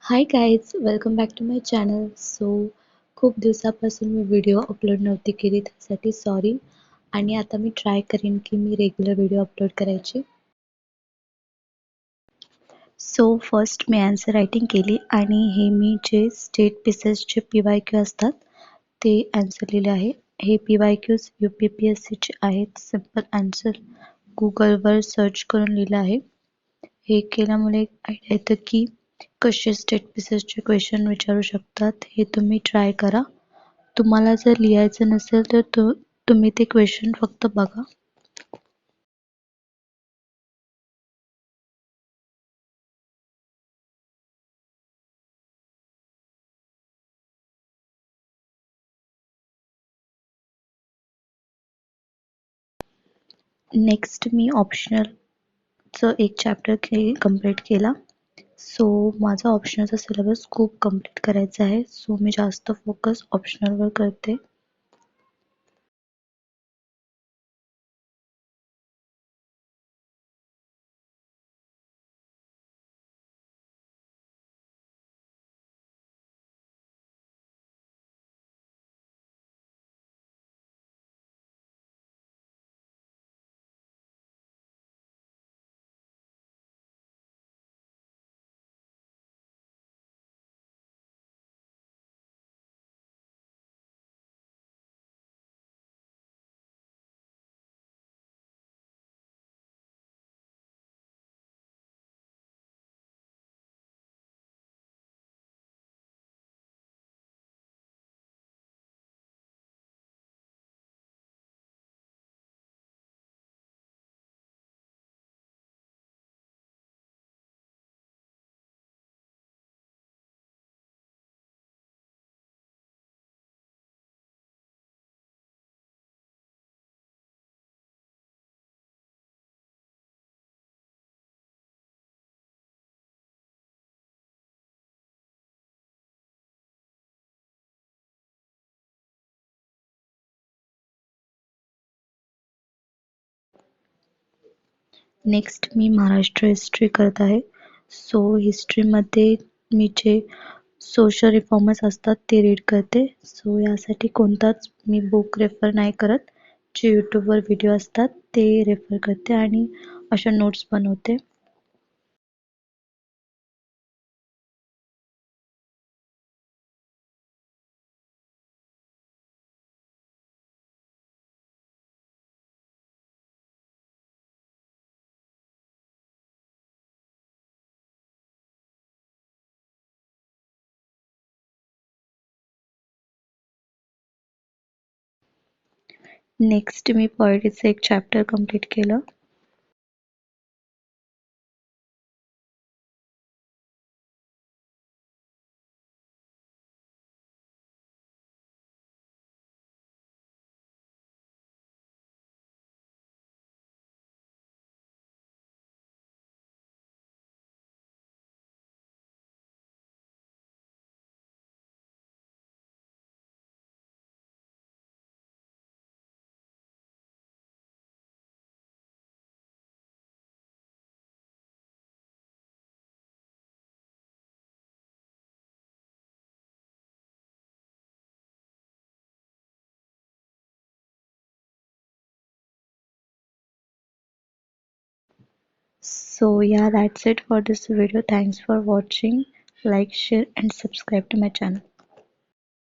Hi guys, welcome back to my channel. खूप दिवसापासून मी video upload नव्हती केली, त्यासाठी सॉरी. आणि आता मी ट्राय करेन की मी रेग्युलर व्हिडिओ अपलोड करायची. फर्स्ट मी आन्सर रायटिंग केली आणि हे मी जे स्टेट पीसेसचे PYQ असतात ते आन्सर लिहिले आहे. हे PYQs UPPSCचे आहेत. सिम्पल आन्सर गुगलवर सर्च करून लिहिलं आहे. हे केल्यामुळे एक आयडिया येतं की कसे स्टेट पीसेसचे क्वेश्चन विचारू शकतात. हे तुम्ही ट्राय करा. तुम्हाला जर लिहायचं नसेल तर तुम्ही ते क्वेश्चन फक्त बघा. नेक्स्ट मी ऑप्शनलचं एक चॅप्टर कंप्लीट केला. माझा ऑप्शनलचा सिलेबस खूप कंप्लीट करायचा आहे. मी जास्त फोकस ऑप्शनलवर करते. नेक्स्ट मी महाराष्ट्र हिस्ट्री करत आहे. हिस्ट्रीमध्ये मी जे सोशल रिफॉर्मर्स असतात ते रीड करते. यासाठी कोणताच मी बुक रेफर नाही करत. जे यूट्यूबवर व्हिडिओ असतात ते रेफर करते आणि अशा नोट्स बनवते. नेक्स्ट मी पॉलिटिक्सचं एक चॅप्टर कंप्लीट केलं. Yeah, that's it for this video. Thanks for watching. Like, share and subscribe to my channel.